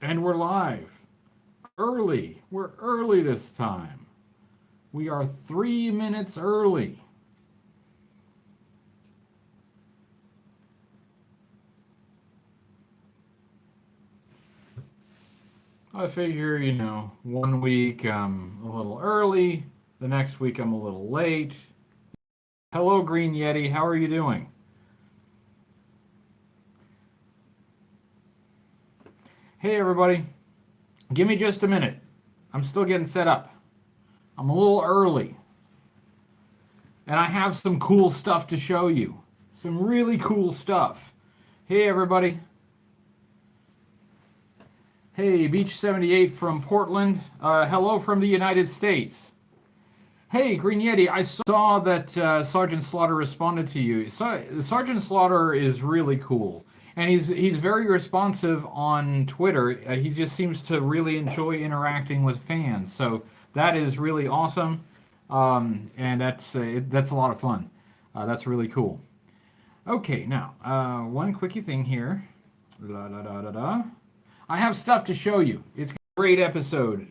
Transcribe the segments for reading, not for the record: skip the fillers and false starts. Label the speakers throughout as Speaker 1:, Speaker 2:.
Speaker 1: And we're live. Early. We're early this time. We are 3 minutes early. I figure, 1 week I'm a little early, the next week I'm a little late. Hello, Green Yeti. How are you doing? Hey, everybody. Give me just a minute. I'm still getting set up. I'm a little early. And I have some cool stuff to show you. Some really cool stuff. Hey, everybody. Hey, Beach78 from Portland. Hello from the United States. Hey, Green Yeti, I saw that Sergeant Slaughter responded to you. Sergeant Slaughter is really cool. And he's very responsive on Twitter. He just seems to really enjoy interacting with fans. So that is really awesome. And that's a lot of fun. That's really cool. Okay, now, one quickie thing here. La, da, da, da, da. I have stuff to show you. It's a great episode.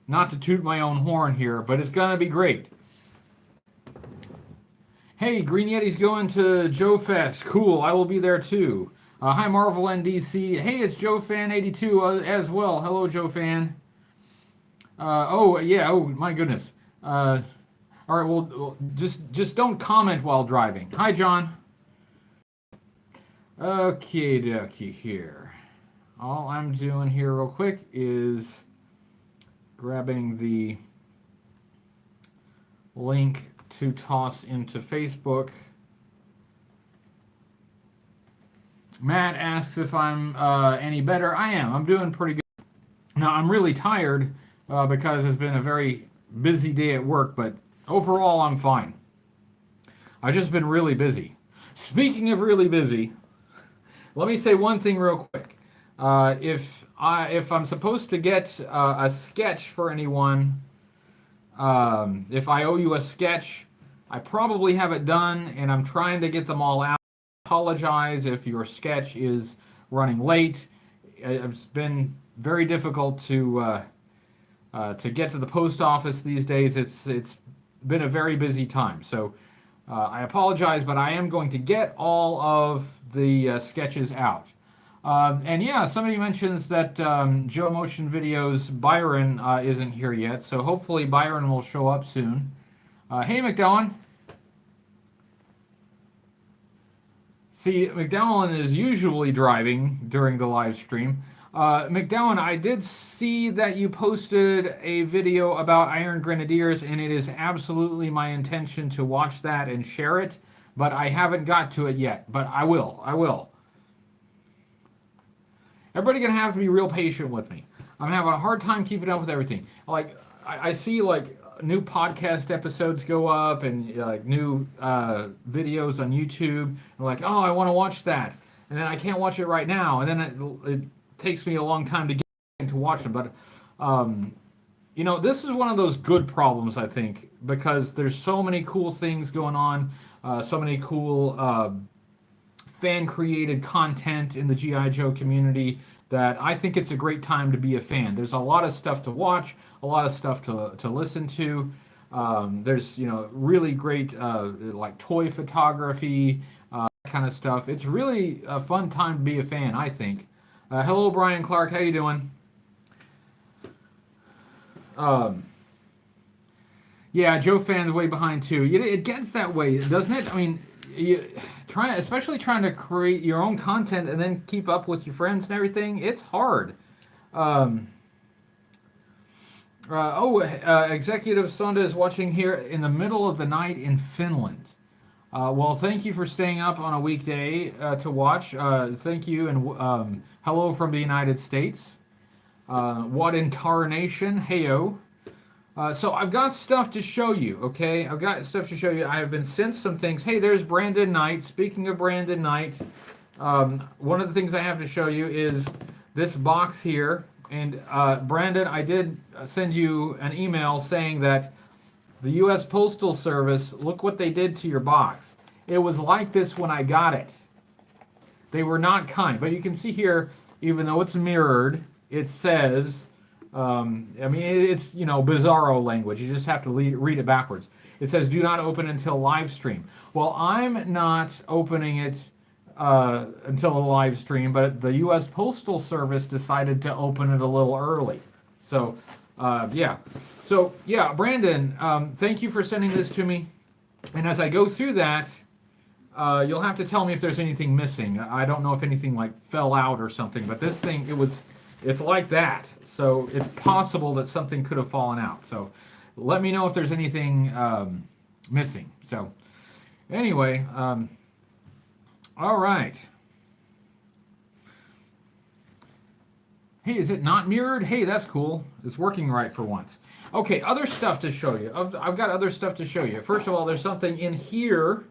Speaker 1: Not to toot my own horn here, but it's going to be great. Hey, Green Yeti's going to Joe Fest. Cool, I will be there too. Hi, Marvel NDC. Hey, it's Joe Fan 82 as well. Hello, Joe Fan. Oh, yeah, oh, my goodness. All right, well, just don't comment while driving. Hi, John. Okay, dokie here. All I'm doing here real quick is grabbing the link to toss into Facebook. Matt asks if I'm any better. I am. I'm doing pretty good. Now, I'm really tired because it's been a very busy day at work, but overall, I'm fine. I've just been really busy. Speaking of really busy, let me say one thing real quick. If I'm supposed to get a sketch for anyone, if I owe you a sketch, I probably have it done, and I'm trying to get them all out. I apologize if your sketch is running late. It's been very difficult to get to the post office these days. It's been a very busy time, so I apologize, but I am going to get all of the sketches out. And yeah, somebody mentions that Joe Motion Videos Byron isn't here yet, so hopefully Byron will show up soon. Hey, McDowell. See, McDowell is usually driving during the live stream. McDowell, I did see that you posted a video about Iron Grenadiers, and it is absolutely my intention to watch that and share it, but I haven't got to it yet, but I will. Everybody gonna have to be real patient with me. I'm having a hard time keeping up with everything. Like I see like new podcast episodes go up and like new videos on YouTube. And like, oh, I want to watch that, and then I can't watch it right now, and then it takes me a long time to get to watch them. But this is one of those good problems, I think, because there's so many cool things going on, so many cool fan-created content in the G.I. Joe community that I think it's a great time to be a fan. There's a lot of stuff to watch, a lot of stuff to listen to. There's really great like toy photography, that kind of stuff. It's really a fun time to be a fan, I think. Hello, Brian Clark. How you doing? Yeah, Joe Fan's way behind too. It gets that way, doesn't it? I mean, especially trying to create your own content and then keep up with your friends and everything. It's hard. Executive Sonda is watching here in the middle of the night in Finland. Well, thank you for staying up on a weekday to watch. Thank you, and hello from the United States. What in tarnation? Heyo. So I've got stuff to show you, okay? I've got stuff to show you. I have been sent some things. Hey, there's Brandon Knight. Speaking of Brandon Knight, one of the things I have to show you is this box here. And Brandon, I did send you an email saying that the U.S. Postal Service, look what they did to your box. It was like this when I got it. They were not kind. But you can see here, even though it's mirrored, it says, I mean, it's, you know, bizarro language. You just have to read it backwards. It says, do not open until live stream. Well, I'm not opening it until the live stream, but the U.S. Postal Service decided to open it a little early. So, yeah. So, yeah, Brandon, thank you for sending this to me. And as I go through that, you'll have to tell me if there's anything missing. I don't know if anything like fell out or something, but this thing, it's like that. So it's possible that something could have fallen out. So let me know if there's anything missing. So anyway, all right. Hey, is it not mirrored? Hey, that's cool. It's working right for once. Okay, other stuff to show you. I've got other stuff to show you. First of all, there's something in here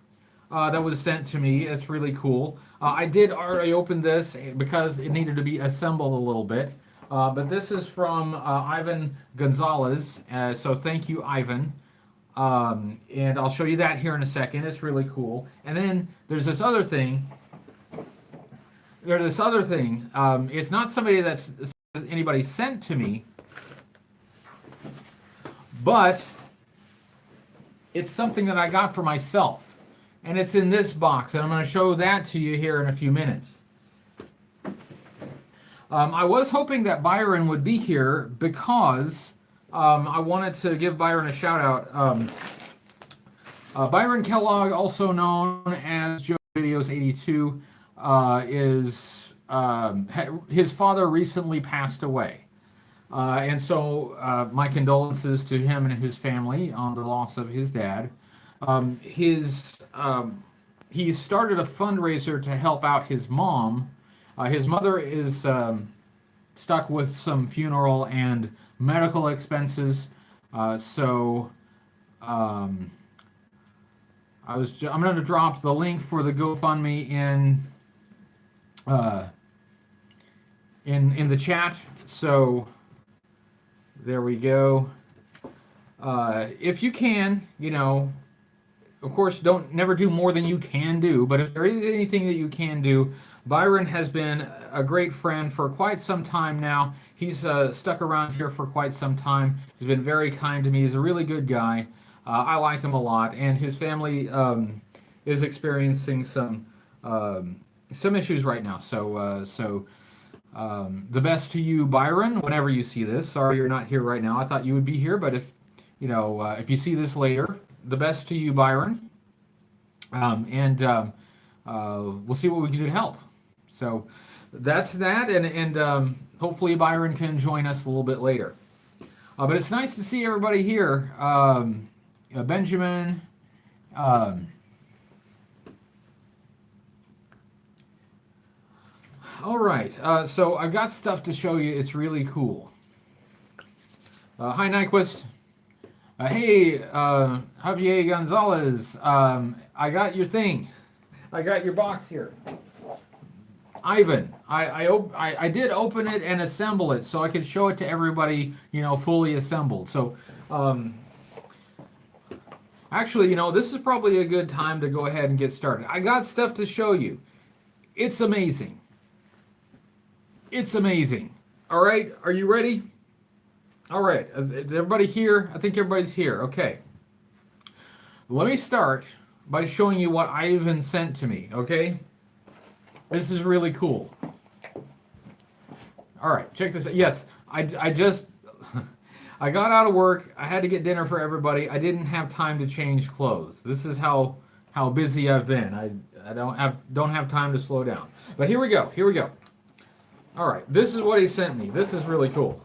Speaker 1: that was sent to me. It's really cool. I did already open this because it needed to be assembled a little bit. But this is from Ivan Gonzalez. So thank you, Ivan. And I'll show you that here in a second. It's really cool. And then there's this other thing. It's not somebody that's anybody sent to me, but it's something that I got for myself. And it's in this box, and I'm going to show that to you here in a few minutes. I was hoping that Byron would be here because I wanted to give Byron a shout out. Byron Kellogg, also known as Joe Videos 82, is his father recently passed away. And so my condolences to him and his family on the loss of his dad. He started a fundraiser to help out his mom. His mother is stuck with some funeral and medical expenses. I'm going to drop the link for the GoFundMe in the chat. So there we go. If you can, you know, of course, never do more than you can do, but if there is anything that you can do, Byron has been a great friend for quite some time now. He's stuck around here for quite some time. He's been very kind to me. He's a really good guy. I like him a lot, and his family is experiencing some issues right now. So the best to you, Byron, whenever you see this. Sorry you're not here right now. I thought you would be here, but if you see this later, the best to you, Byron. We'll see what we can do to help. So that's that, and hopefully Byron can join us a little bit later. But it's nice to see everybody here. Benjamin. All right. So I've got stuff to show you. It's really cool. Hi, Nyquist. Hey, Javier Gonzalez. I got your thing. I got your box here. Ivan, I did open it and assemble it so I could show it to everybody, you know, fully assembled. So, actually, you know, this is probably a good time to go ahead and get started. I got stuff to show you. It's amazing. It's amazing. All right, are you ready? All right, is everybody here? I think everybody's here. Okay. Let me start by showing you what Ivan sent to me, okay? This is really cool. All right, check this out. Yes, I just I got out of work. I had to get dinner for everybody. I didn't have time to change clothes. This is how busy I've been. I don't have time to slow down. But here we go. Here we go. All right, this is what he sent me. This is really cool.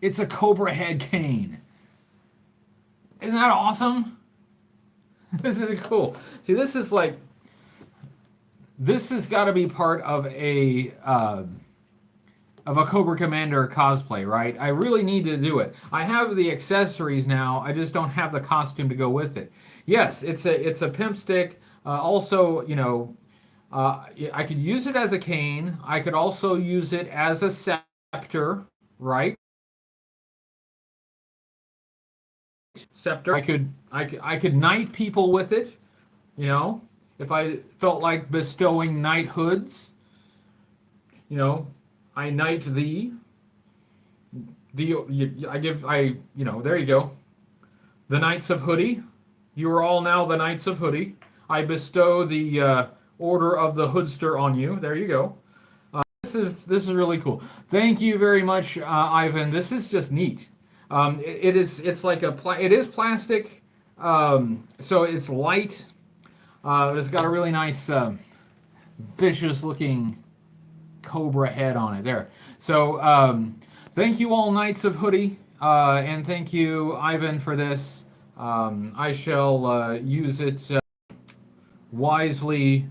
Speaker 1: It's a Cobra head cane. Isn't that awesome? This is cool. See, this has got to be part of a Cobra Commander cosplay, right? I really need to do it. I have the accessories now. I just don't have the costume to go with it. Yes, it's a pimp stick. Also, you know, I could use it as a cane. I could also use it as a scepter, right? Scepter. I could knight people with it, you know, if I felt like bestowing knighthoods. you know, I knight thee. There you go. The Knights of Hoodie. You are all now the Knights of Hoodie. I bestow the Order of the Hoodster on you. There you go. This is really cool. Thank you very much, Ivan. This is just neat. It's like it is plastic, so it's light. It's got a really nice vicious looking cobra head on it there. So thank you all, Knights of Hoodie, and thank you, Ivan, for this. I shall use it wisely.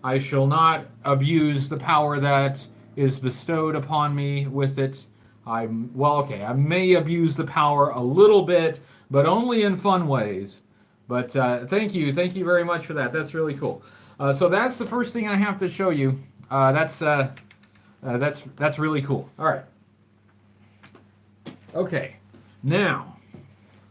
Speaker 1: I shall not abuse the power that is bestowed upon me with it. I may abuse the power a little bit, but only in fun ways. But thank you very much for that. That's really cool. So that's the first thing I have to show you. That's really cool. All right. Okay. Now,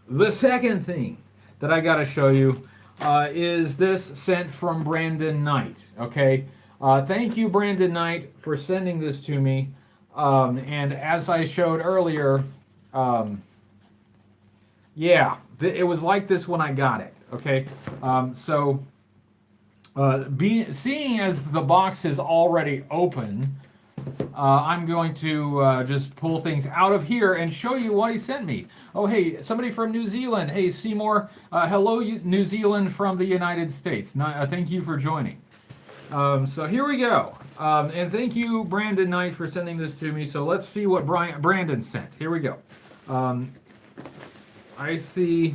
Speaker 1: the second thing that I got to show you is this sent from Brandon Knight. Okay. Thank you, Brandon Knight, for sending this to me. And as I showed earlier, it was like this when I got it. Okay. Seeing as the box is already open, I'm going to just pull things out of here and show you what he sent me. Oh, hey, somebody from New Zealand. Hey, Seymour. Hello, New Zealand from the United States. Thank you for joining. So here we go. And thank you, Brandon Knight, for sending this to me. So let's see what Brandon sent. Here we go. I see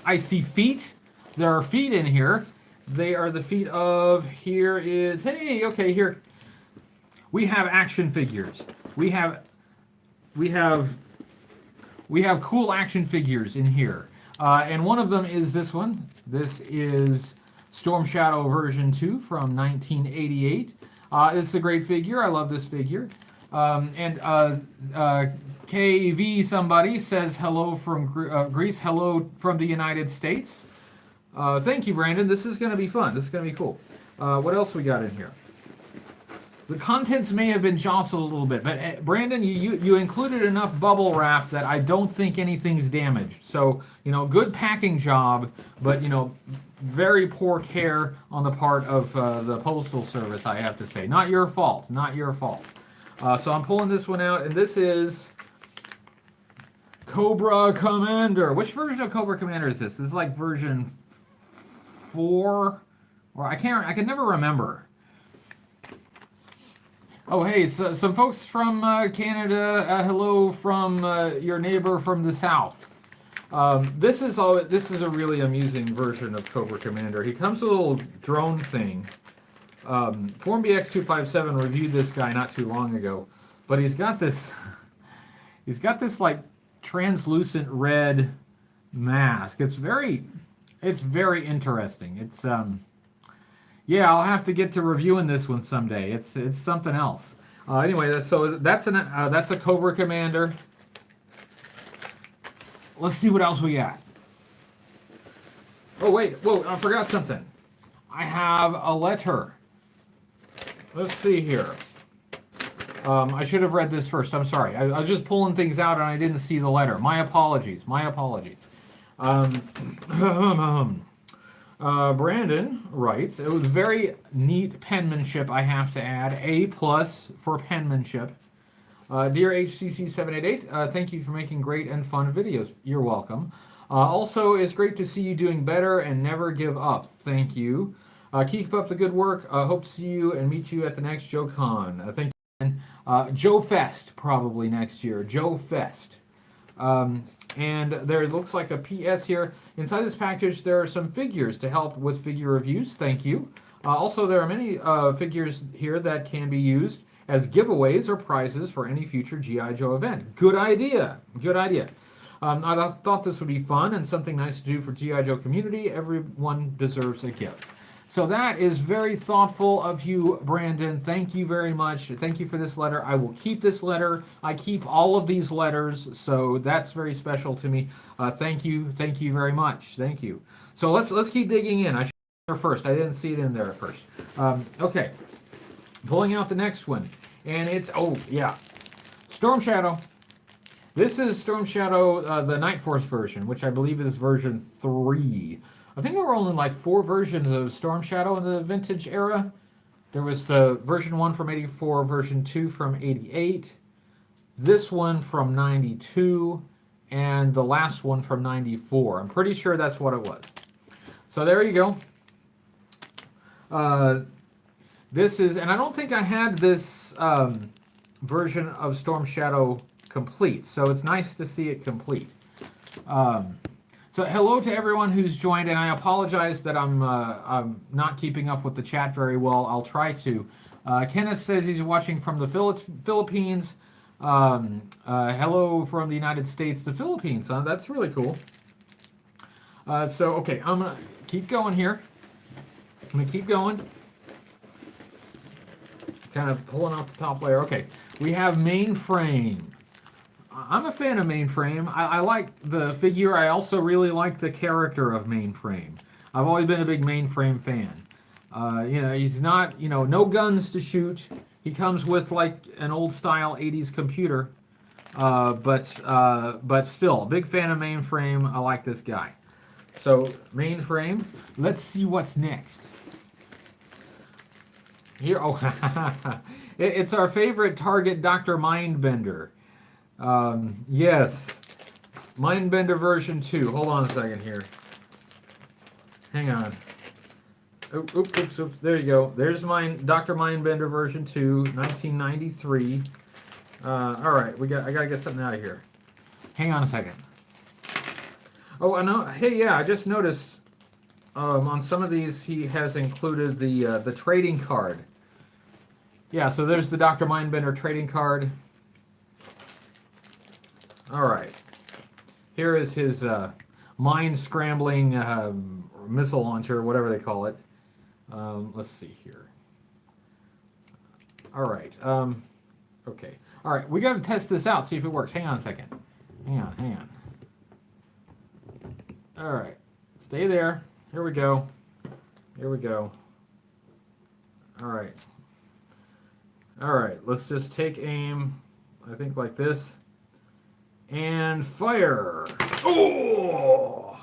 Speaker 1: feet. There are feet in here. They are the feet of, here. We have action figures. We have cool action figures in here. And one of them is this one. This is Storm Shadow version 2 from 1988. It's a great figure. I love this figure. KV somebody says hello from Greece. Hello from the United States. Thank you, Brandon. This is going to be fun. This is going to be cool. What else we got in here? The contents may have been jostled a little bit, but Brandon, you included enough bubble wrap that I don't think anything's damaged. So, good packing job, but, very poor care on the part of the Postal Service, I have to say. Not your fault. Not your fault. So I'm pulling this one out, and this is Cobra Commander. Which version of Cobra Commander is this? This is like version 4? Or I can never remember. Oh, hey, so some folks from Canada. Hello from your neighbor from the south. This is a really amusing version of Cobra Commander. He comes with a little drone thing. FormBX257 reviewed this guy not too long ago, but he's got this like translucent red mask. It's very interesting. It's yeah, I'll have to get to reviewing this one someday. It's something else. Anyway, that's a Cobra Commander. Let's see what else we got. Oh wait, whoa! I forgot something. I have a letter. Let's see here. I should have read this first. I'm sorry. I was just pulling things out and I didn't see the letter. My apologies. My apologies. Brandon writes, it was very neat penmanship, I have to add. A+ for penmanship. Dear HCC788, thank you for making great and fun videos. You're welcome. Also, it's great to see you doing better and never give up. Thank you. Keep up the good work. Hope to see you and meet you at the next JoeCon. Thank you. Joe Fest, probably next year. Joe Fest. And there looks like a PS here. Inside this package, there are some figures to help with figure reviews. Thank you. Also, there are many figures here that can be used as giveaways or prizes for any future G.I. Joe event. Good idea. Good idea. I thought this would be fun and something nice to do for G.I. Joe community. Everyone deserves a gift. So that is very thoughtful of you, Brandon. Thank you very much. Thank you for this letter. I will keep this letter. I keep all of these letters, so that's very special to me. Thank you. Thank you very much. Thank you. So let's keep digging in. I should there first. I didn't see it in there at first. Okay. Pulling out the next one. And it's, oh, yeah, Storm Shadow. This is Storm Shadow, the Night Force version, which I believe is version 3. I think there were only like 4 versions of Storm Shadow in the vintage era. There was the version 1 from 84, version 2 from 88, this one from 92, and the last one from 94. I'm pretty sure that's what it was. So there you go. This is, and I don't think I had this version of Storm Shadow complete, so it's nice to see it complete. So hello to everyone who's joined, and I apologize that I'm not keeping up with the chat very well. I'll try to. Kenneth says he's watching from the Philippines. Hello from the United States to Philippines. That's really cool. So, okay, I'm going to keep going here. I'm going to keep going. Kind of pulling out the top layer. Okay, we have Mainframe. I'm a fan of Mainframe. I like the figure. I also really like the character of Mainframe. I've always been a big Mainframe fan. You know, he's not, you know, no guns to shoot. He comes with like an old style 80s computer. But still, big fan of Mainframe. I like this guy. So, Mainframe. Let's see what's next. Here, oh, it's our favorite target, Dr. Mindbender. Yes, Mindbender version 2. Hold on a second here. Hang on. Oops. There you go. There's Dr. Mindbender version 2, 1993. All right, I gotta get something out of here. Hang on a second. Oh, I know. Hey, yeah, I just noticed on some of these he has included the trading card. Yeah, so there's the Dr. Mindbender trading card. All right. Here is his mind-scrambling missile launcher, whatever they call it. Let's see here. All right. Okay. All right. We got to test this out, see if it works. Hang on a second. Hang on. All right. Stay there. Here we go. All right. Let's just take aim, I think like this. And fire. Oh!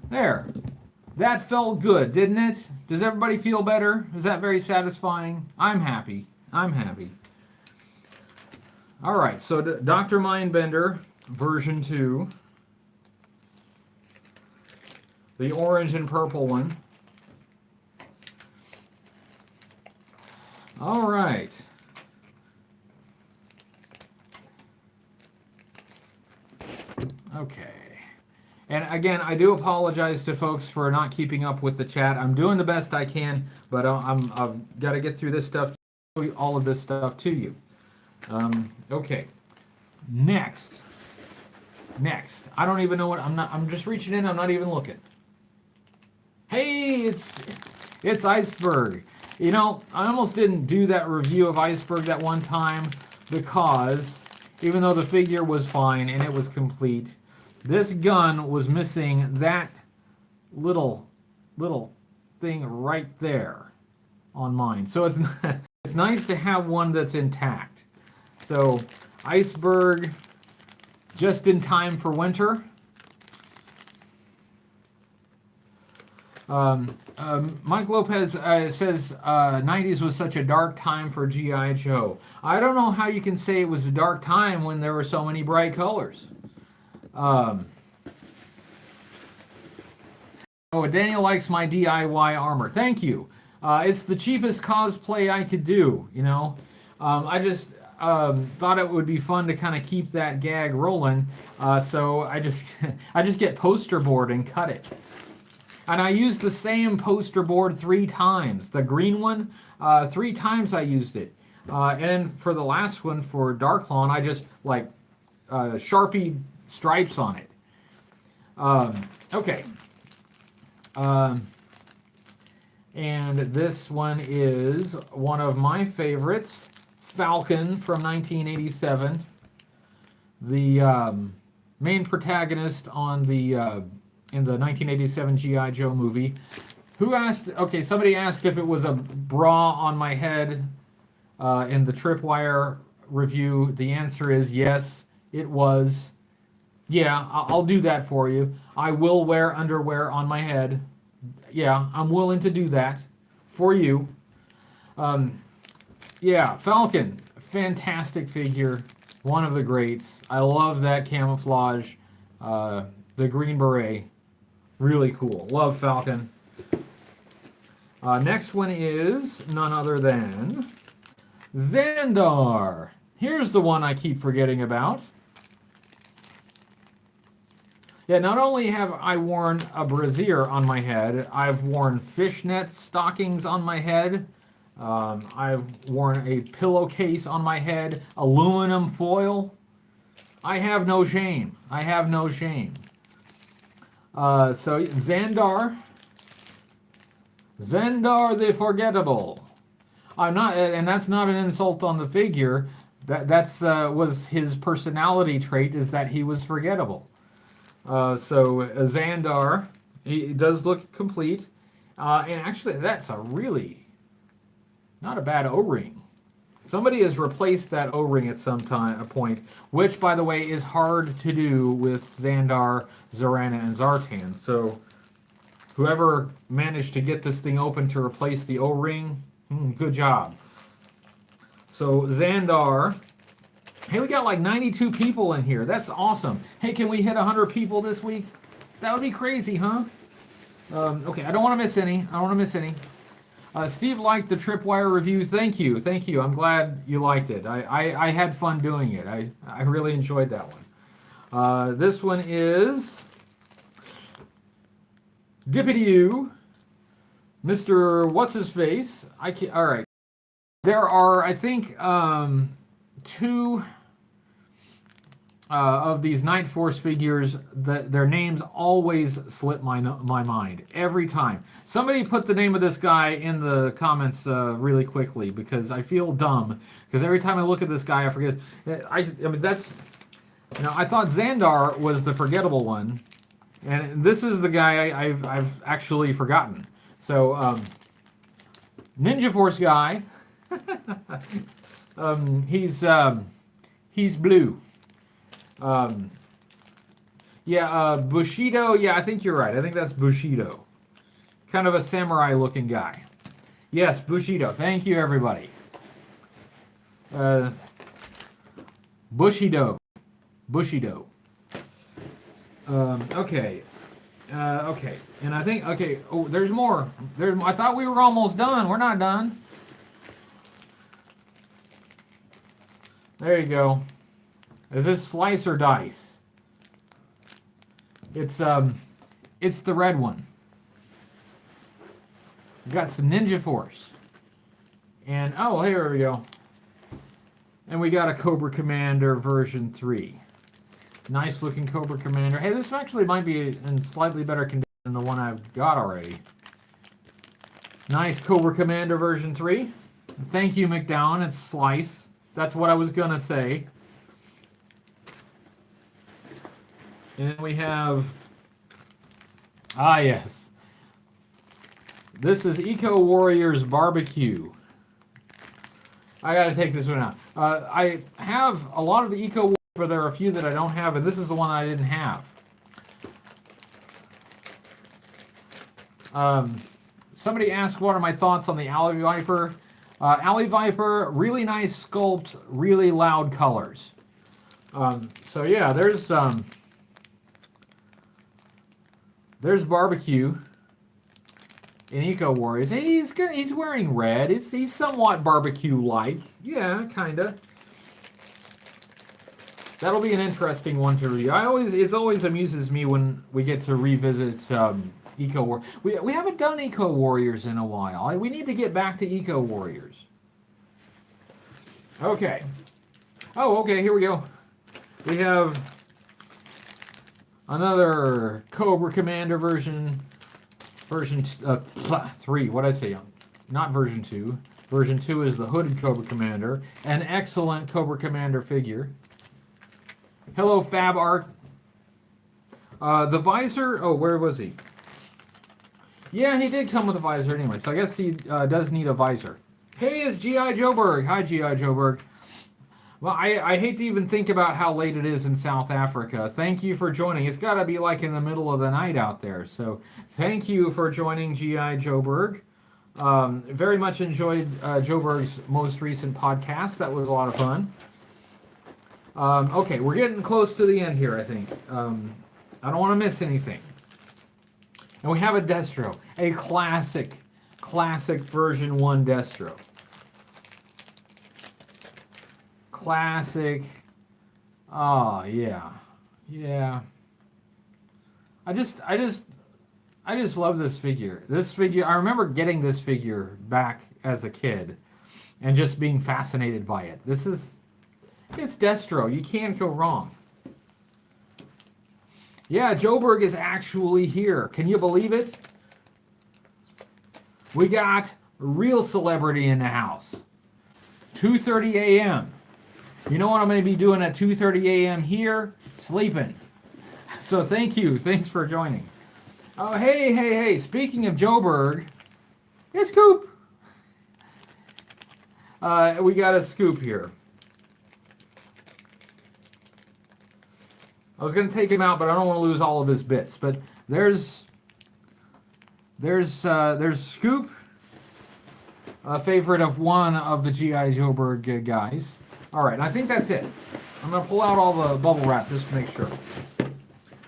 Speaker 1: There. That felt good, didn't it? Does everybody feel better? Is that very satisfying? I'm happy. All right, so Dr. Mindbender, version 2. The orange and purple one. All right. Okay. And again, I do apologize to folks for not keeping up with the chat. I'm doing the best I can, but I've got to get through this stuff, all of this stuff to you. Okay. Next. I don't even know what I'm just reaching in. I'm not even looking. Hey, it's Iceberg. You know, I almost didn't do that review of Iceberg that one time because even though the figure was fine and it was complete, this gun was missing that little thing right there on mine. So it's nice to have one that's intact. So Iceberg, just in time for winter. Mike Lopez says 90s was such a dark time for G.I. Joe. I don't know how you can say it was a dark time when there were so many bright colors. Oh, Daniel likes my DIY armor. Thank you. It's the cheapest cosplay I could do, you know. I just thought it would be fun to kind of keep that gag rolling. So I just get poster board and cut it. And I used the same poster board 3 times. The green one, 3 times I used it. And then for the last one, for Darklawn, I just like Sharpie stripes on it. Okay. And this one is one of my favorites, Falcon from 1987. The main protagonist on the in the 1987 G.I. Joe movie. Who asked, okay, somebody asked if it was a bra on my head. in the Tripwire review? The answer is yes, it was. Yeah, I'll do that for you. I will wear underwear on my head. Yeah, I'm willing to do that for you. Um, yeah, Falcon, fantastic figure, one of the greats. I love that camouflage, the green beret, really cool. Love Falcon. Next one is none other than Xandar. Here's the one I keep forgetting about. Yeah, not only have I worn a brassiere on my head, I've worn fishnet stockings on my head. I've worn a pillowcase on my head, aluminum foil. I have no shame. I have no shame. So Xandar the Forgettable. I'm not, and that's not an insult on the figure. That's was his personality trait, is that he was forgettable. So Xandar, he does look complete, and actually that's a really not a bad O-ring. Somebody has replaced that O-ring at some point, which, by the way, is hard to do with Xandar, Zorana, and Zartan. So whoever managed to get this thing open to replace the O-ring, good job. So Xandar, hey, we got like 92 people in here. That's awesome. Hey, can we hit 100 people this week? That would be crazy, huh? Okay, I don't want to miss any. I don't want to miss any. Steve liked the Tripwire reviews. Thank you. Thank you. I'm glad you liked it. I had fun doing it. I really enjoyed that one. This one is Dippity-Doo, Mr. What's-His-Face. All right. There are, I think, two of these Night Force figures that their names always slip my mind every time. Somebody put the name of this guy in the comments really quickly, because I feel dumb, because every time I look at this guy I forget. I mean, that's, you know, I thought Xandar was the forgettable one, and this is the guy I've actually forgotten. So Ninja Force guy. He's blue. Bushido. Yeah, I think you're right. I think that's Bushido. Kind of a samurai-looking guy. Yes, Bushido. Thank you, everybody. Bushido. Okay. Okay. And I think, okay, oh, there's more. I thought we were almost done. We're not done. There you go. Is this slice or dice? It's the red one. We got some Ninja Force. And, oh, here we go. And we got a Cobra Commander version 3. Nice looking Cobra Commander. Hey, this actually might be in slightly better condition than the one I've got already. Nice Cobra Commander version 3. Thank you, McDowell. It's slice. That's what I was going to say. And we have... Ah, yes. This is Eco Warriors Barbecue. I got to take this one out. I have a lot of the Eco Warriors, but there are a few that I don't have, and this is the one I didn't have. Somebody asked what are my thoughts on the Alley Viper. Alley Viper, really nice sculpt, really loud colors. So yeah, there's Barbecue in Eco Warriors. Hey, he's wearing red. He's somewhat barbecue-like. Yeah, kinda. That'll be an interesting one to read. It always amuses me when we get to revisit Eco War. We haven't done Eco Warriors in a while. We need to get back to Eco Warriors. Okay. Oh, okay. Here we go. We have another Cobra Commander version 3. What did I say? Not version 2. Version 2 is the hooded Cobra Commander. An excellent Cobra Commander figure. Hello, Fab Art. The visor. Oh, where was he? Yeah, he did come with a visor anyway, so I guess he does need a visor. Hey, it's G.I. Joburg. Hi, G.I. Joburg. Well, I hate to even think about how late it is in South Africa. Thank you for joining. It's got to be like in the middle of the night out there. So thank you for joining G.I. Joburg. Very much enjoyed Joburg's most recent podcast. That was a lot of fun. Okay, we're getting close to the end here, I think. I don't want to miss anything. And we have a Destro, a classic version 1 Destro. Classic. Oh, yeah. Yeah. I just love this figure. This figure, I remember getting this figure back as a kid and just being fascinated by it. It's Destro. You can't go wrong. Yeah, Joburg is actually here. Can you believe it? We got real celebrity in the house. 2:30 a.m. You know what I'm going to be doing at 2:30 a.m. here? Sleeping. So thank you. Thanks for joining. Oh, hey. Speaking of Joburg, it's Scoop. We got a Scoop here. I was going to take him out, but I don't want to lose all of his bits. But there's Scoop, a favorite of one of the G.I. Joburg guys. All right, I think that's it. I'm going to pull out all the bubble wrap just to make sure.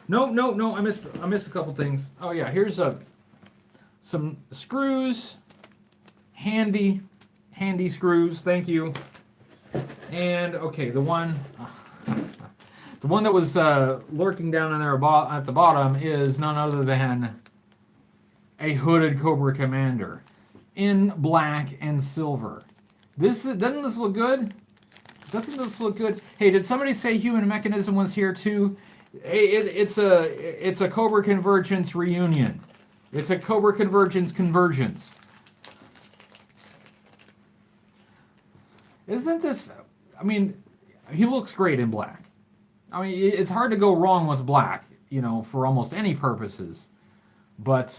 Speaker 1: No, I missed a couple things. Oh yeah, here's some screws, handy screws. Thank you. And okay, the one that was lurking down in there at the bottom is none other than a hooded Cobra Commander in black and silver. Doesn't this look good? Doesn't this look good? Hey, did somebody say Human Mechanism was here too? It's a Cobra Convergence reunion. It's a Cobra Convergence. Isn't this? I mean, he looks great in black. I mean, it's hard to go wrong with black, for almost any purposes. But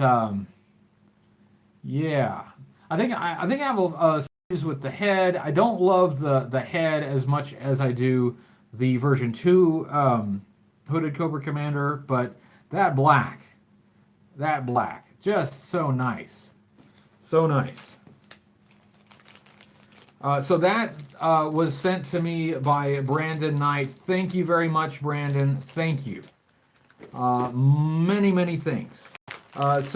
Speaker 1: yeah, I think I have a issues with the head. I don't love the head as much as I do the version 2 hooded Cobra Commander, but that black, just so nice. So nice. So that was sent to me by Brandon Knight. Thank you very much, Brandon. Thank you. Many things. That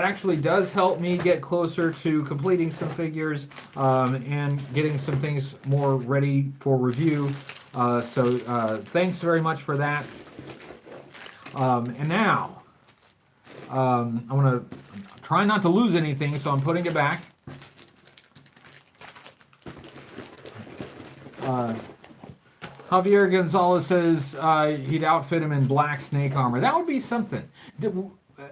Speaker 1: actually does help me get closer to completing some figures and getting some things more ready for review. Thanks very much for that. And now, I'm going to try not to lose anything, so I'm putting it back. Javier Gonzalez says he'd outfit him in black snake armor. That would be something.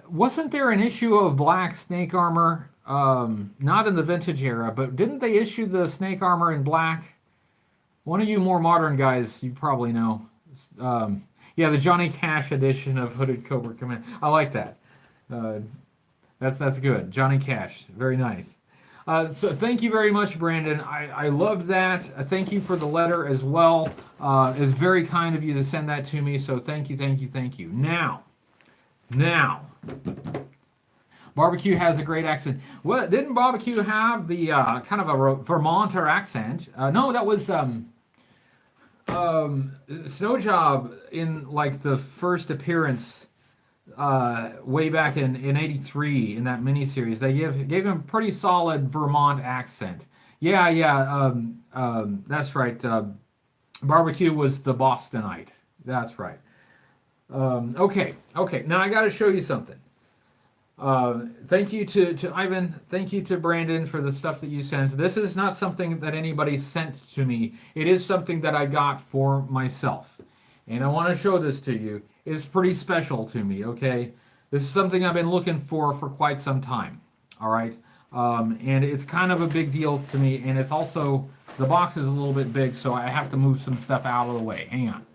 Speaker 1: Wasn't there an issue of black snake armor? Not in the vintage era, but didn't they issue the snake armor in black? One of you more modern guys, you probably know. Yeah, the Johnny Cash edition of Hooded Cobra Commander. I like that. That's good. Johnny Cash. Very nice. So thank you very much, Brandon. I loved that. Thank you for the letter as well. It's very kind of you to send that to me. So thank you. Now, Barbecue has a great accent. Well, didn't Barbecue have the kind of a Vermonter accent? No, that was Snowjob in like the first appearance way back in '83 in that miniseries. They gave him a pretty solid Vermont accent. Yeah. That's right. Barbecue was the Bostonite. That's right. Okay. Now I got to show you something. Thank you to Ivan. Thank you to Brandon for the stuff that you sent. This is not something that anybody sent to me. It is something that I got for myself. And I want to show this to you. It's pretty special to me, okay? This is something I've been looking for quite some time, all right? And it's kind of a big deal to me, and it's also, the box is a little bit big, so I have to move some stuff out of the way. Hang on.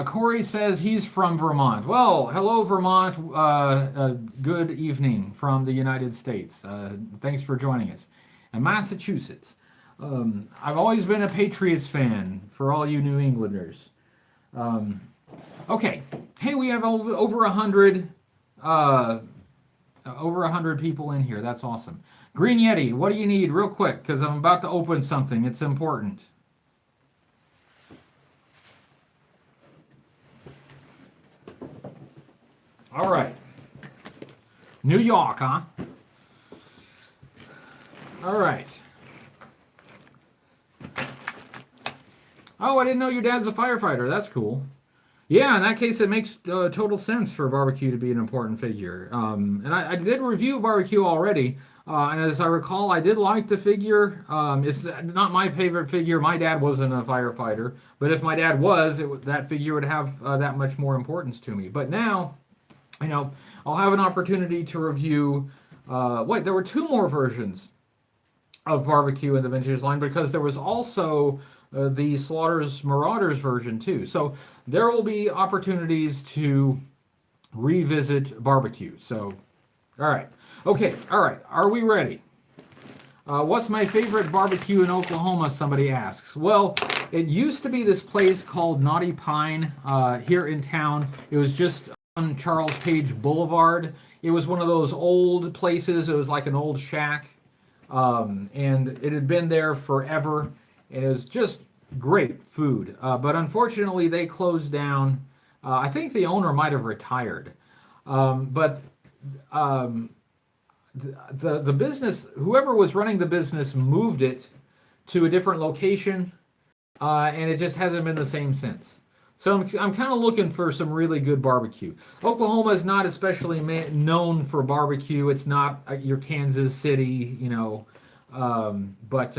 Speaker 1: Corey says he's from Vermont. Well, hello, Vermont. Good evening from the United States. Thanks for joining us. And Massachusetts. I've always been a Patriots fan for all you New Englanders. Okay. Hey, we have over 100 people in here. That's awesome. Green Yeti, what do you need real quick? Because I'm about to open something. It's important. All right. New York, huh? All right. Oh, I didn't know your dad's a firefighter. That's cool. Yeah, in that case, it makes total sense for barbecue to be an important figure. And I did review barbecue already, and as I recall, I did like the figure. It's not my favorite figure. My dad wasn't a firefighter, but if my dad was, that figure would have that much more importance to me. But now, I'll have an opportunity to review. Wait, there were two more versions of barbecue in the vintage line because there was also the Slaughter's Marauders version too. So there will be opportunities to revisit barbecue. So, all right. Okay, all right. Are we ready? What's my favorite barbecue in Oklahoma, somebody asks. Well, it used to be this place called Naughty Pine here in town. It was just on Charles Page Boulevard. It was one of those old places. It was like an old shack. And it had been there forever. It was just great food. But unfortunately, they closed down. I think the owner might have retired. But the business, whoever was running the business moved it to a different location. And it just hasn't been the same since. So I'm kind of looking for some really good barbecue. Oklahoma is not especially known for barbecue. It's not your Kansas City, but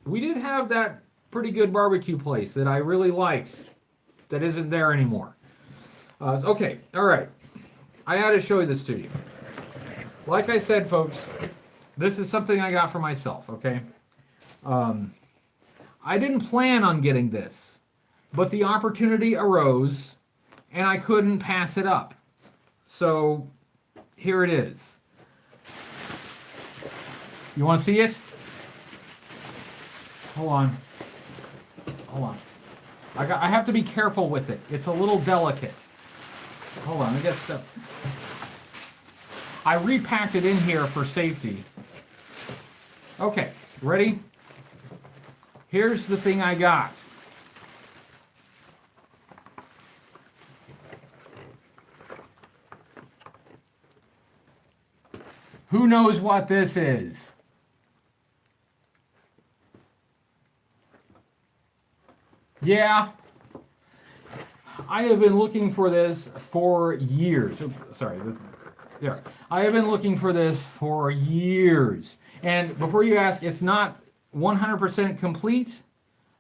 Speaker 1: we did have that pretty good barbecue place that I really liked that isn't there anymore. Okay, all right. I had to show this to you. Like I said, folks, this is something I got for myself, okay? I didn't plan on getting this. But the opportunity arose, and I couldn't pass it up. So, here it is. You want to see it? Hold on. I have to be careful with it. It's a little delicate. Hold on, I guess I repacked it in here for safety. Okay, ready? Here's the thing I got. Who knows what this is? Yeah. I have been looking for this for years. Sorry. I have been looking for this for years. And before you ask, it's not 100% complete,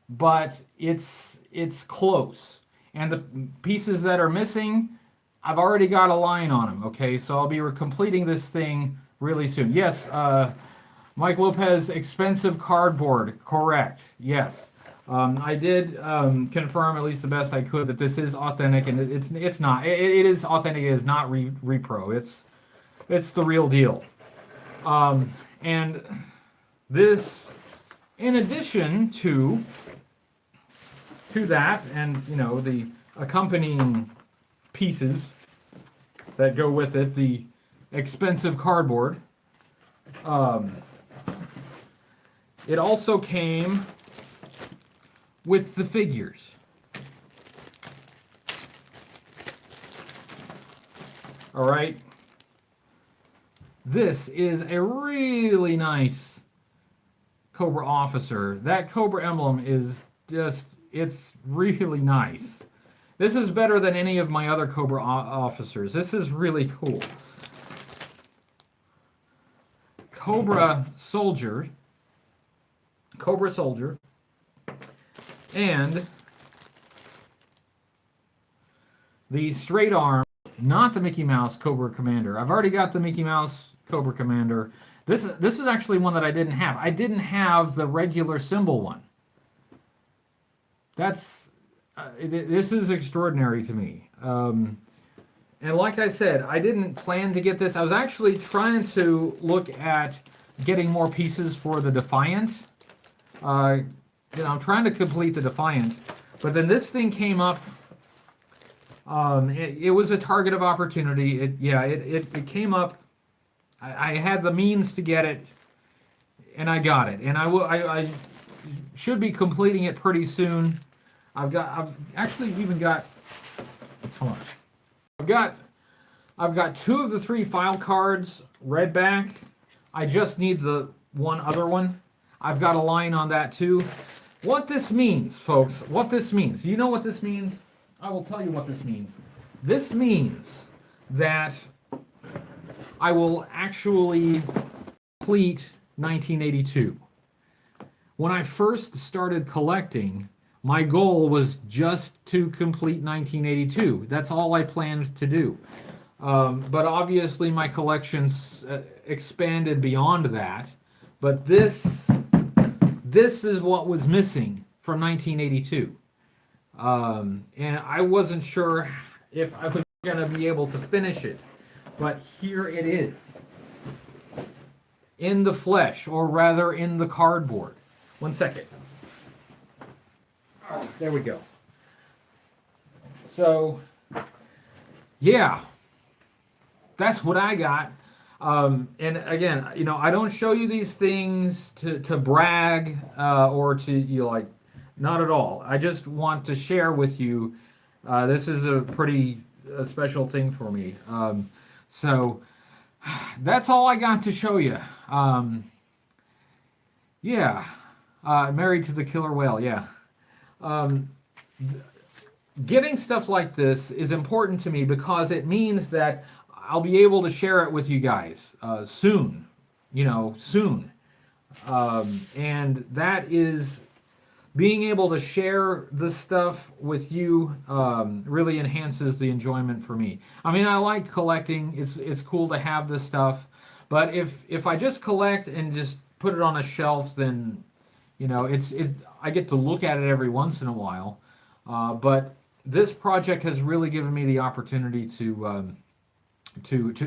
Speaker 1: but it's close. And the pieces that are missing, I've already got a line on them, okay? So I'll be completing this thing really soon. Yes, Mike Lopez, expensive cardboard. Correct. Yes. I did confirm, at least the best I could, that this is authentic, and it's not. It is authentic. It is not repro. It's the real deal. And this, in addition to that, and the accompanying pieces that go with it, the expensive cardboard. It also came with the figures. All right. This is a really nice Cobra officer. That Cobra emblem is it's really nice. This is better than any of my other Cobra officers. This is really cool. Cobra Soldier, and the straight arm, not the Mickey Mouse Cobra Commander. I've already got the Mickey Mouse Cobra Commander. This is actually one that I didn't have. I didn't have the regular symbol one. That's this is extraordinary to me. And like I said, I didn't plan to get this. I was actually trying to look at getting more pieces for the Defiant. I'm trying to complete the Defiant, but then this thing came up. It was a target of opportunity. It came up. I had the means to get it, and I got it. And I should be completing it pretty soon. I've actually even got. Come on. I've got 2 of the 3 file cards read back. I just need the one other one. I've got a line on that too. What this means, folks, what this means. Do you know what this means? I will tell you what this means. This means that I will actually complete 1982. When I first started collecting, my goal was just to complete 1982. That's all I planned to do. But obviously my collection's expanded beyond that. But this is what was missing from 1982. And I wasn't sure if I was going to be able to finish it. But here it is. In the flesh, or rather in the cardboard. One second. There we go. So, yeah, that's what I got. And again, I don't show you these things to brag or to, not at all. I just want to share with you. This is a pretty special thing for me. So, that's all I got to show you. Married to the Killer Whale, yeah. Getting stuff like this is important to me because it means that I'll be able to share it with you guys soon, soon. And that is being able to share this stuff with you really enhances the enjoyment for me. I mean, I like collecting. It's cool to have this stuff, but if I just collect and just put it on a shelf, then I get to look at it every once in a while. But this project has really given me the opportunity to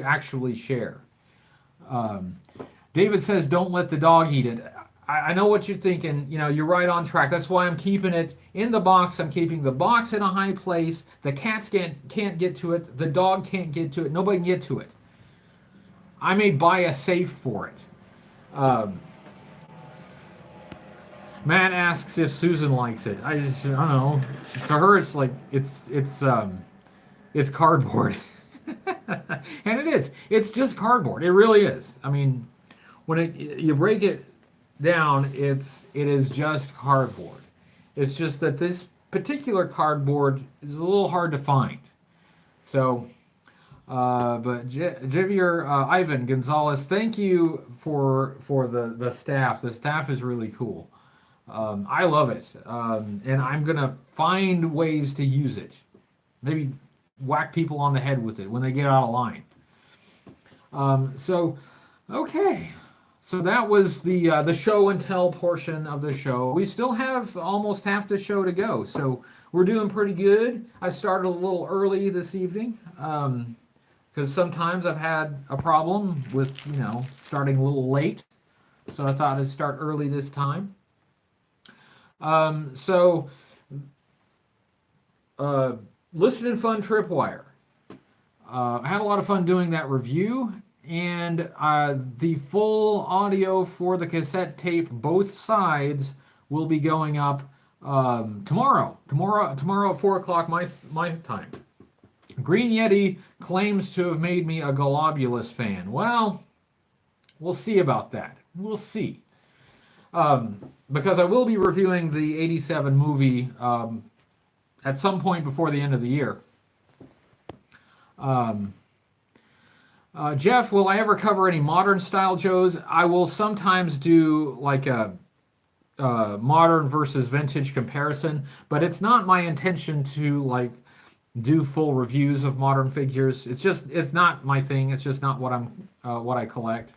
Speaker 1: actually share. David says, "Don't let the dog eat it." I know what you're thinking. You're right on track. That's why I'm keeping it in the box. I'm keeping the box in a high place. The cats can't get to it. The dog can't get to it. Nobody can get to it. I may buy a safe for it. Matt asks if Susan likes it. I don't know. To her, it's like it's cardboard, and it is. It's just cardboard. It really is. I mean, when you break it down, it is just cardboard. It's just that this particular cardboard is a little hard to find. So, but Javier Ivan Gonzalez, thank you for the staff. The staff is really cool. I love it, and I'm gonna find ways to use it. Maybe whack people on the head with it when they get out of line. Okay. So that was the show and tell portion of the show. We still have almost half the show to go, so we're doing pretty good. I started a little early this evening because sometimes I've had a problem with starting a little late, so I thought I'd start early this time. Listen and Fun Tripwire. I had a lot of fun doing that review. And the full audio for the cassette tape, both sides, will be going up tomorrow. Tomorrow at 4 o'clock my time. Green Yeti claims to have made me a Globulus fan. Well, we'll see about that. We'll see. Because I will be reviewing the 87 movie at some point before the end of the year. Jeff, will I ever cover any modern style Joes? I will sometimes do like a modern versus vintage comparison, but it's not my intention to do full reviews of modern figures. It's not my thing. It's just not what I collect.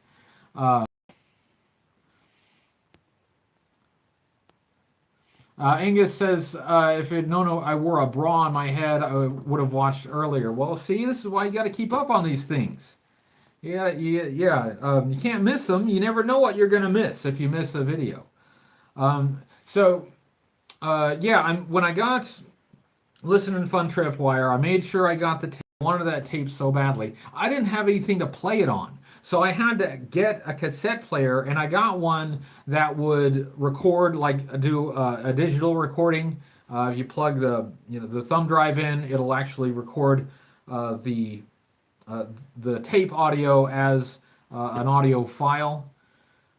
Speaker 1: Angus says, if it no, I wore a bra on my head, I would have watched earlier. Well, see, this is why you got to keep up on these things. Yeah. You can't miss them. You never know what you're gonna miss if you miss a video. So, yeah, when I got Listen Fun Tripwire, I made sure I got the tape. I wanted that tape so badly. I didn't have anything to play it on. So I had to get a cassette player, and I got one that would record, like do a digital recording. If you plug the thumb drive in, it'll actually record the tape audio as an audio file.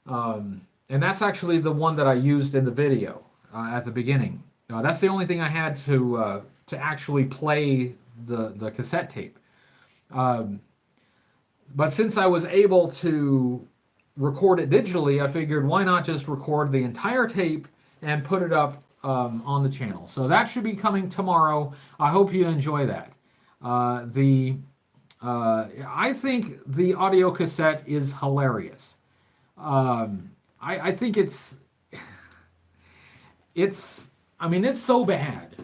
Speaker 1: And that's actually the one that I used in the video at the beginning. That's the only thing I had to actually play the cassette tape. But since I was able to record it digitally, I figured why not just record the entire tape and put it up on the channel. So that should be coming tomorrow. I hope you enjoy that. I think the audio cassette is hilarious. I think I mean, it's so bad.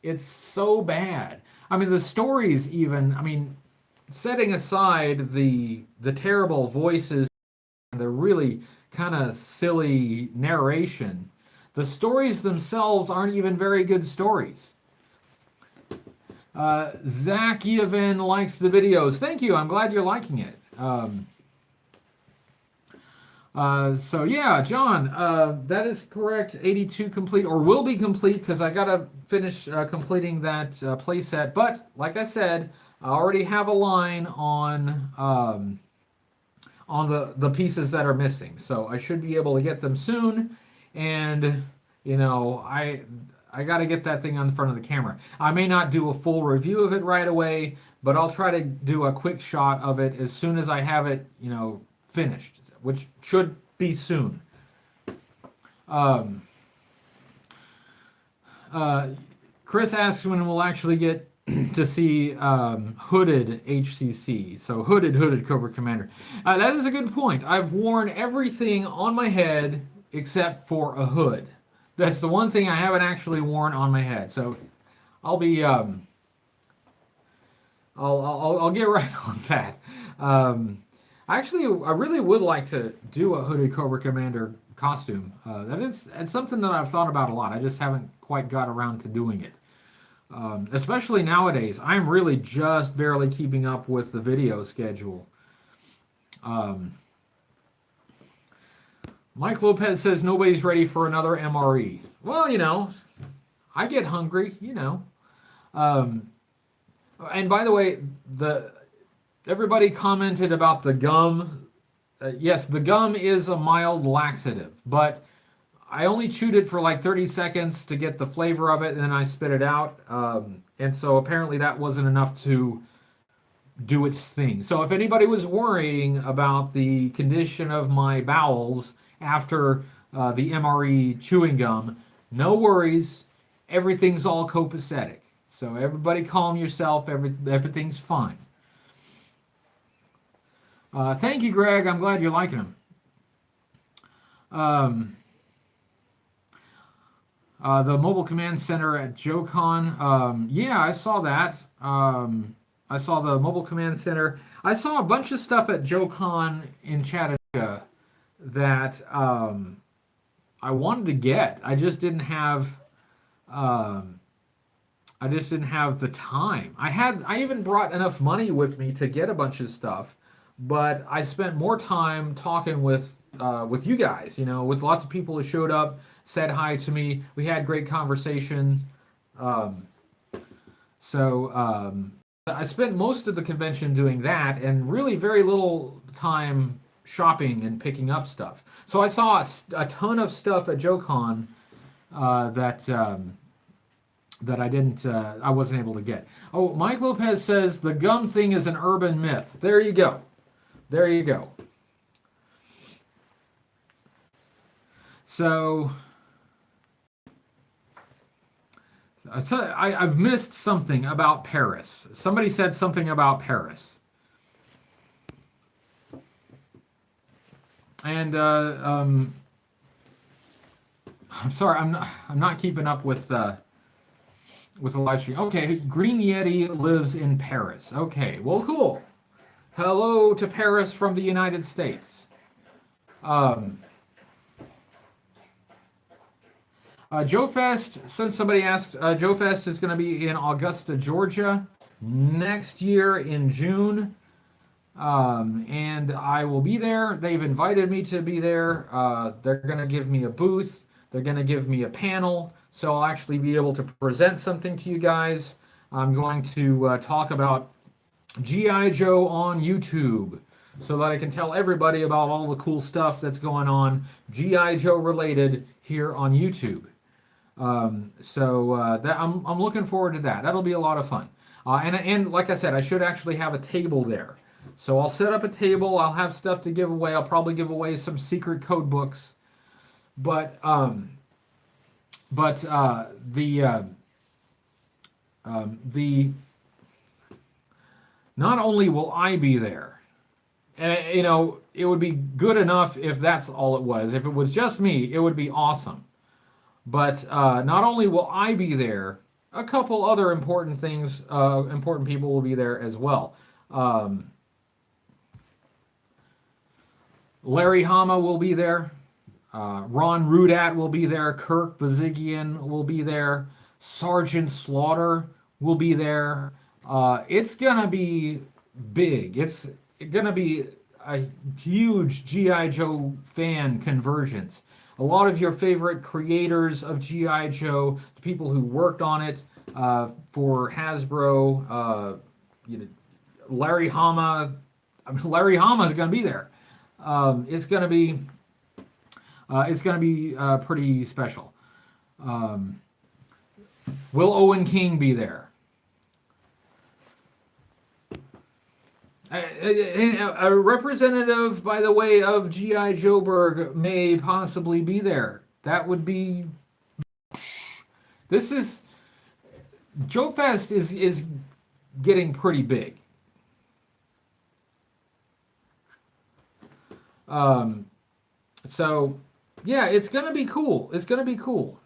Speaker 1: It's so bad. I mean, the stories even, I mean, setting aside the terrible voices and the really kind of silly narration, the stories themselves aren't even very good stories. Zach Yevin likes the videos. Thank you. I'm glad you're liking it. So yeah, John, that is correct. 82 complete, or will be complete, because I gotta finish completing that playset. But like I said, I already have a line on the pieces that are missing, so I should be able to get them soon. And you know, I got to get that thing on the front of the camera. I may not do a full review of it right away, but I'll try to do a quick shot of it as soon as I have it, you know, finished, which should be soon. Chris asks when we'll actually get to see hooded HCC. So hooded Cobra Commander. That is a good point. I've worn everything on my head except for a hood. That's the one thing I haven't actually worn on my head. So I'll be I'll get right on that. Actually, I really would like to do a hooded Cobra Commander costume. It's something that I've thought about a lot. I just haven't quite got around to doing it. Especially nowadays, I'm really just barely keeping up with the video schedule. Mike Lopez says nobody's ready for another MRE. Well, you know, I get hungry, you know. And by the way, everybody commented about the gum. Yes, the gum is a mild laxative, but I only chewed it for like 30 seconds to get the flavor of it, and then I spit it out. And so apparently that wasn't enough to do its thing. So if anybody was worrying about the condition of my bowels after the MRE chewing gum, no worries. Everything's all copacetic. So everybody calm yourself. Everything's fine. Thank you, Greg. I'm glad you're liking them. The mobile command center at JoeCon. Yeah, I saw that. I saw the mobile command center. I saw a bunch of stuff at JoeCon in Chattanooga that I wanted to get. I just didn't have. I just didn't have the time. I even brought enough money with me to get a bunch of stuff, but I spent more time talking with you guys. You know, with lots of people who showed up, said hi to me. We had great conversation. I spent most of the convention doing that, and really very little time shopping and picking up stuff. So I saw a ton of stuff at JoeCon that I wasn't able to get. Oh, Mike Lopez says the gum thing is an urban myth. There you go. There you go. So I've missed something about Paris. Somebody said something about Paris. And I'm sorry, I'm not keeping up with the live stream. Okay, Green Yeti lives in Paris. Okay, well, cool. Hello to Paris from the United States. Um, Joe Fest, since somebody asked, Joe Fest is going to be in Augusta, Georgia next year in June. And I will be there. They've invited me to be there. They're going to give me a booth. They're going to give me a panel. So I'll actually be able to present something to you guys. I'm going to talk about G.I. Joe on YouTube so that I can tell everybody about all the cool stuff that's going on G.I. Joe related here on YouTube. That I'm looking forward to that. That'll be a lot of fun. And like I said, I should actually have a table there. So I'll set up a table. I'll have stuff to give away. I'll probably give away some secret code books. But not only will I be there, and it would be good enough if that's all it was. If it was just me, it would be awesome. But not only will I be there, a couple other important things, important people will be there as well. Larry Hama will be there. Ron Rudat will be there. Kirk Bazigian will be there. Sergeant Slaughter will be there. It's going to be big. It's going to be a huge G.I. Joe fan convergence. A lot of your favorite creators of G.I. Joe, the people who worked on it for Hasbro, Larry Hama. Larry Hama is going to be there. It's going to be pretty special. Will Owen King be there? A representative, by the way, of G.I. Joeberg may possibly be there. That would be... Joe Fest is getting pretty big. So, yeah, it's going to be cool. It's going to be cool.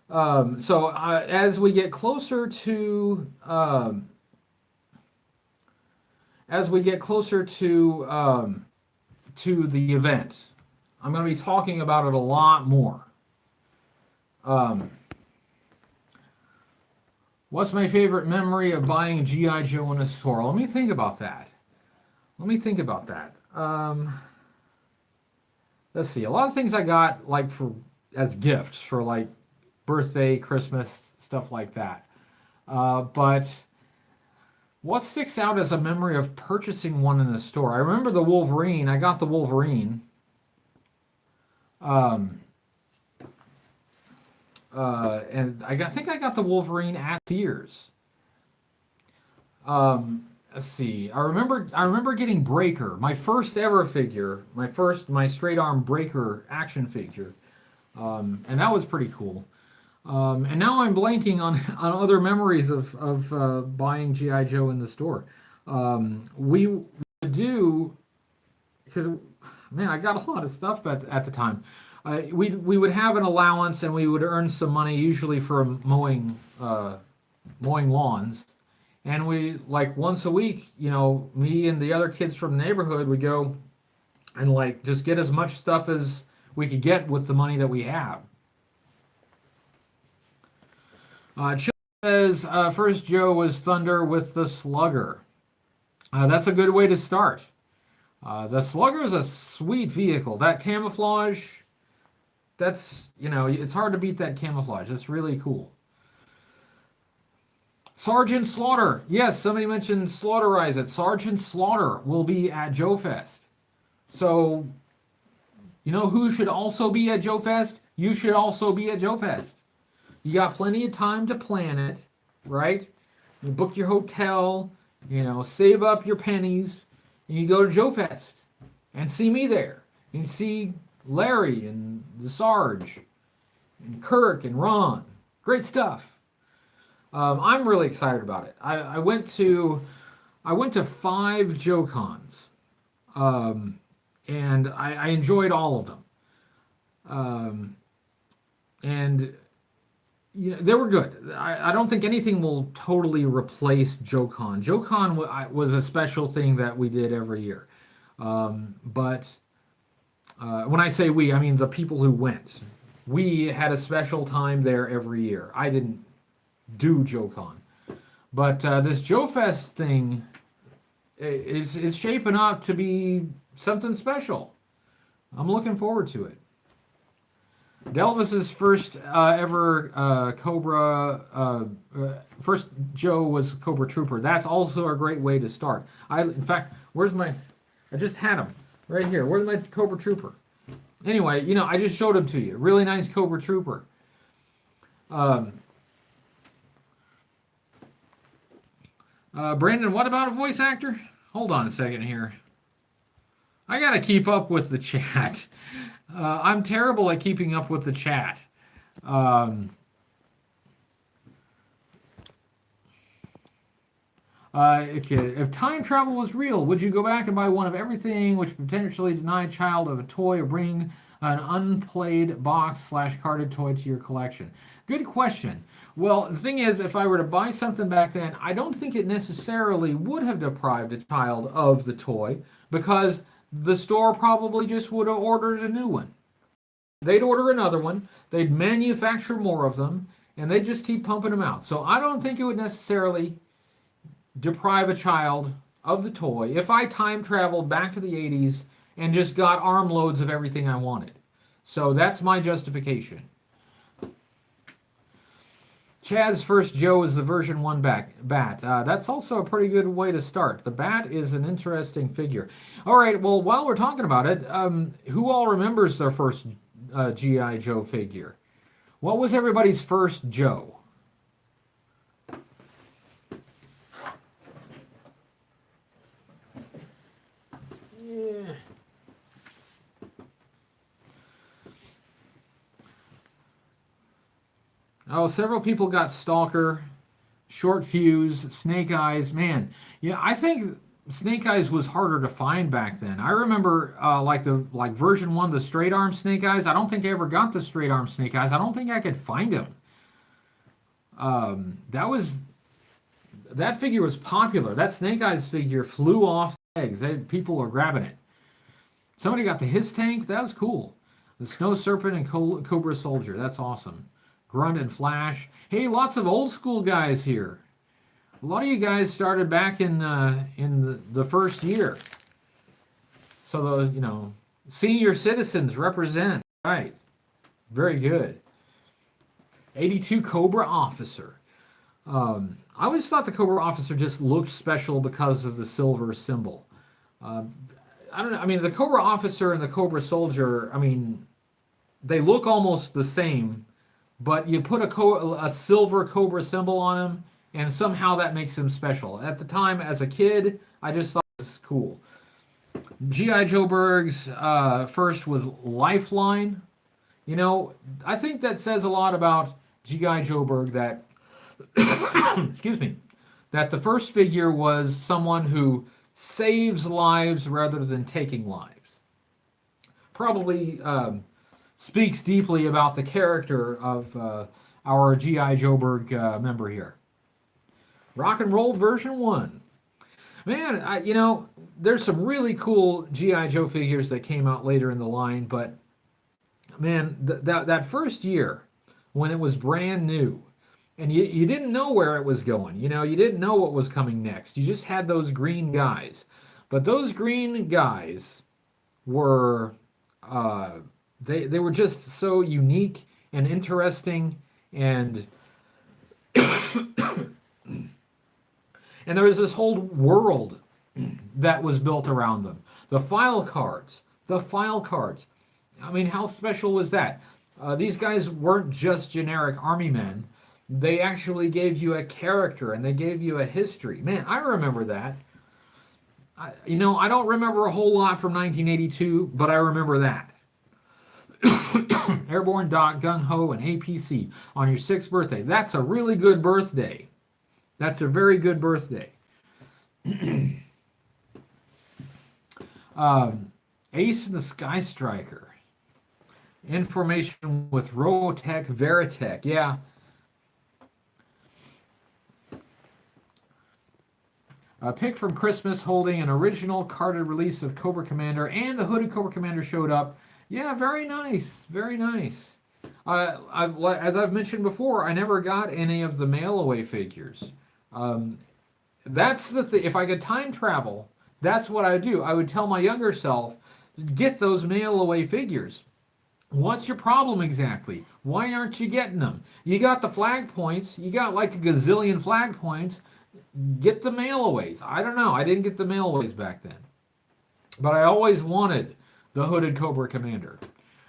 Speaker 1: As we get closer to the event, I'm going to be talking about it a lot more. What's my favorite memory of buying G.I. Joe in a store? Let me think about that. Let's see. A lot of things I got as gifts for birthday, Christmas, stuff like that. But what sticks out as a memory of purchasing one in the store? I remember the Wolverine. I got the Wolverine. And I think I got the Wolverine at Sears. Let's see. I remember getting Breaker, my first ever figure, my straight arm Breaker action figure, and that was pretty cool. And now I'm blanking on other memories of buying G.I. Joe in the store. We would do, because man, I got a lot of stuff at the time. We would have an allowance and we would earn some money, usually from mowing lawns. And we, once a week, me and the other kids from the neighborhood would go and just get as much stuff as we could get with the money that we have. Chill says, first Joe was Thunder with the Slugger. That's a good way to start. The Slugger is a sweet vehicle. That camouflage, it's hard to beat that camouflage. It's really cool. Sergeant Slaughter. Yes, somebody mentioned Slaughterize It. Sergeant Slaughter will be at Joe Fest. So, who should also be at Joe Fest? You should also be at Joe Fest. You got plenty of time to plan it, right? You book your hotel, save up your pennies, and you go to Joe Fest and see me there. You can see Larry and the Sarge and Kirk and Ron. Great stuff. I'm really excited about it. I went to 5 Joe Cons, and I enjoyed all of them. Um, and they were good. I don't think anything will totally replace JoeCon. JoeCon was a special thing that we did every year. But when I say we, I mean the people who went. We had a special time there every year. I didn't do JoeCon. But this JoeFest thing is shaping up to be something special. I'm looking forward to it. Delvis's first ever first Joe was Cobra Trooper. That's also a great way to start. In fact, I just had him right here. Where's my Cobra Trooper? Anyway, I just showed him to you. Really nice Cobra Trooper. Brandon, what about a voice actor? Hold on a second here. I gotta keep up with the chat. I'm terrible at keeping up with the chat. Okay. If time travel was real, would you go back and buy one of everything which potentially denied child of a toy, or bring an unplayed box/carded toy to your collection? Good question. Well, the thing is, if I were to buy something back then, I don't think it necessarily would have deprived a child of the toy, because the store probably just would have ordered a new one. They'd order another one, they'd manufacture more of them, and they'd just keep pumping them out. So I don't think it would necessarily deprive a child of the toy if I time traveled back to the 80s and just got armloads of everything I wanted. So that's my justification. Chad's first Joe is the version 1 bat. That's also a pretty good way to start. The bat is an interesting figure. All right, well, while we're talking about it, who all remembers their first G.I. Joe figure? What was everybody's first Joe? Yeah. Oh, several people got Stalker, Short Fuse, Snake Eyes. Man, yeah, I think Snake Eyes was harder to find back then. I remember like version 1, the straight arm Snake Eyes. I don't think I ever got the straight arm Snake Eyes. I don't think I could find him. That figure was popular. That Snake Eyes figure flew off the legs. People were grabbing it. Somebody got the Hiss Tank. That was cool. The Snow Serpent and Cobra Soldier. That's awesome. Grunt and Flash. Hey, lots of old school guys here. A lot of you guys started back in the first year. So senior citizens represent. Right. Very good. 82 Cobra Officer. I always thought the Cobra Officer just looked special because of the silver symbol. I don't know. I mean, the Cobra Officer and the Cobra Soldier, I mean, they look almost the same, but you put a silver Cobra symbol on him, and somehow that makes him special. At the time, as a kid, I just thought it was cool. G.I. Joe Berg's first was Lifeline. I think that says a lot about G.I. Joe Berg that, excuse me, that the first figure was someone who saves lives rather than taking lives. Probably speaks deeply about the character of our G.I. Joe Berg member here. Rock and Roll version 1. Man, there's some really cool G.I. Joe figures that came out later in the line, but man, that first year when it was brand new, and you didn't know where it was going, you didn't know what was coming next. You just had those green guys. But those green guys were, they were just so unique and interesting, and and there was this whole world that was built around them. The file cards. I mean, how special was that? These guys weren't just generic army men. They actually gave you a character, and they gave you a history. Man, I remember that. I don't remember a whole lot from 1982, but I remember that. Airborne Doc, Gung Ho, and APC on your 6th birthday. That's a really good birthday. That's a very good birthday. Ace and the Sky Striker. Information with Robotech Veritech. Yeah. A pick from Christmas holding an original carded release of Cobra Commander, and the hooded Cobra Commander showed up. Yeah, very nice. Very nice. As I've mentioned before, I never got any of the mail away figures. That's the thing. If I could time travel, that's what I would do. I would tell my younger self, get those mail away figures. What's your problem exactly? Why aren't you getting them? You got the flag points. You got like a gazillion flag points. Get the mailaways. I don't know. I didn't get the mailaways back then. But I always wanted the hooded Cobra Commander.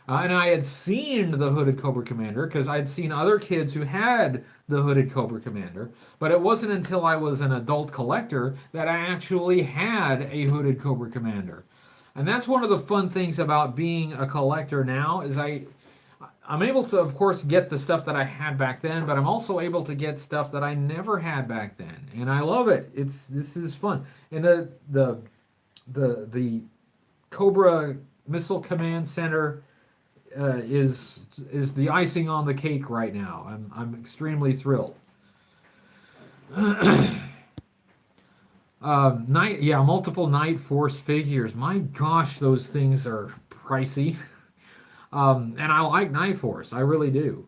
Speaker 1: And I had seen the hooded Cobra Commander because I'd seen other kids who had the hooded Cobra Commander. But it wasn't until I was an adult collector that I actually had a hooded Cobra Commander. And that's one of the fun things about being a collector now is I'm able to, of course, get the stuff that I had back then, but I'm also able to get stuff that I never had back then, and I love it. This is fun. And the Cobra Missile Command Center is the icing on the cake right now. I'm extremely thrilled. Multiple Night Force figures. My gosh, those things are pricey. And I like Night Force, I really do.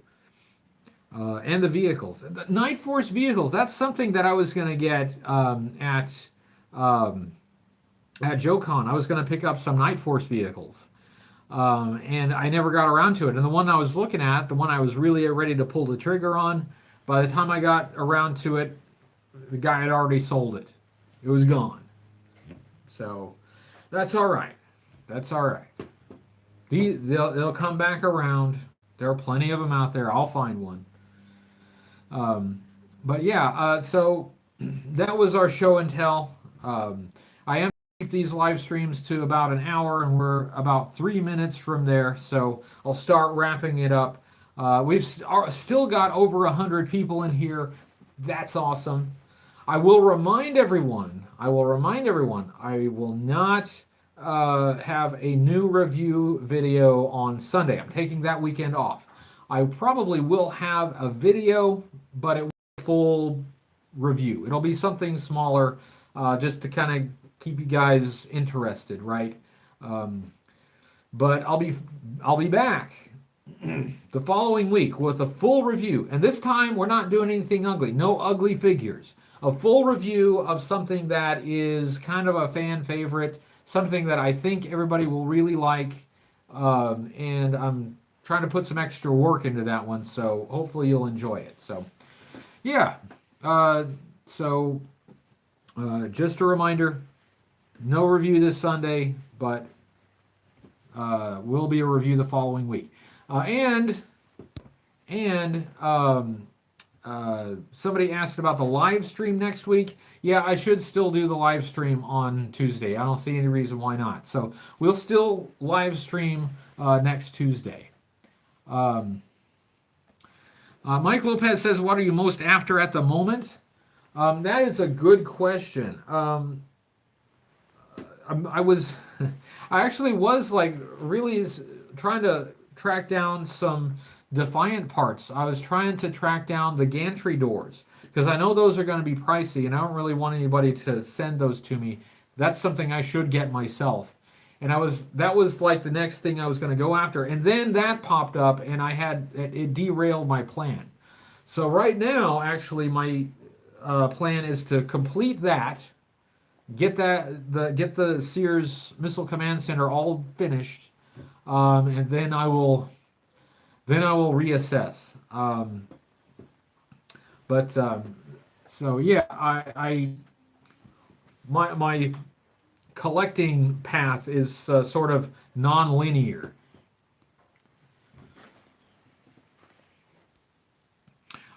Speaker 1: And the vehicles. The Night Force vehicles, that's something that I was going to get at JoeCon. I was going to pick up some Night Force vehicles. And I never got around to it. And the one I was looking at, the one I was really ready to pull the trigger on, by the time I got around to it, the guy had already sold it. It was gone. So, that's all right. That's all right. They'll come back around. There are plenty of them out there. I'll find one. But yeah, so that was our show and tell. I am keep these live streams to about an hour, and we're about 3 minutes from there. So I'll start wrapping it up. We've still got over 100 people in here. That's awesome. I will remind everyone. I will not have a new review video on Sunday. I'm taking that weekend off. I probably will have a video, but it will be a full review. It'll be something smaller, just to kind of keep you guys interested, right? But I'll be back the following week with a full review, and this time we're not doing anything ugly. No ugly figures. A full review of something that is kind of a fan favorite. Something that I think everybody will really like, and I'm trying to put some extra work into that one, so hopefully you'll enjoy it. So, yeah. Just a reminder, no review this Sunday, but will be a review the following week. Somebody asked about the live stream next week. Yeah, I should still do the live stream on Tuesday. I don't see any reason why not. So we'll still live stream next Tuesday. Mike Lopez says, what are you most after at the moment? That is a good question. I actually was like really trying to track down some Defiant parts. I was trying to track down the gantry doors because I know those are going to be pricey, and I don't really want anybody to send those to me. That's something I should get myself. And that was like the next thing I was going to go after. And then that popped up, and it derailed my plan. So right now, actually, my plan is to complete that, get the Sears Missile Command Center all finished, and then I will reassess. So yeah, my collecting path is sort of non-linear.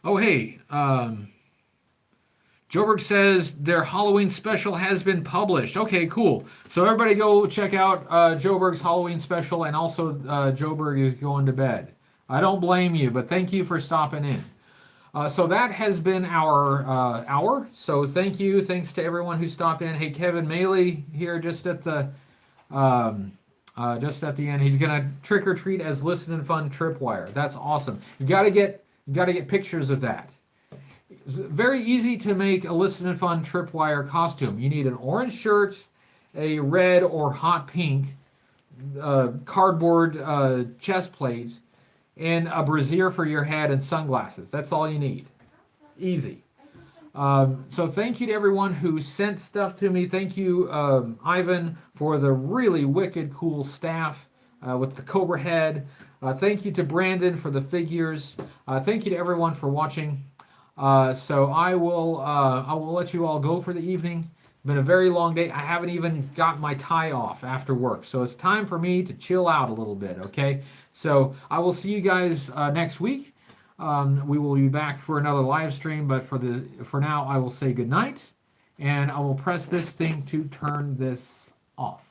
Speaker 1: Oh hey, Joburg says their Halloween special has been published. Okay, cool. So everybody go check out Joburg's Halloween special, and also Joburg is going to bed. I don't blame you, but thank you for stopping in. So that has been our hour. So thank you. Thanks to everyone who stopped in. Hey, Kevin Maley here just at the just at the end. He's gonna trick or treat as Listen and Fun Tripwire. That's awesome. You gotta get pictures of that. It's very easy to make a Listen and Fun Tripwire costume. You need an orange shirt, a red or hot pink cardboard chest plate, and a brassiere for your head and sunglasses. That's all you need. It's easy. So thank you to everyone who sent stuff to me. Thank you, Ivan, for the really wicked cool staff with the Cobra head. Thank you to Brandon for the figures. Thank you to everyone for watching. So I will let you all go for the evening. It's been a very long day. I haven't even got my tie off after work. So it's time for me to chill out a little bit, okay? So I will see you guys next week. We will be back for another live stream, but for now, I will say good night, and I will press this thing to turn this off.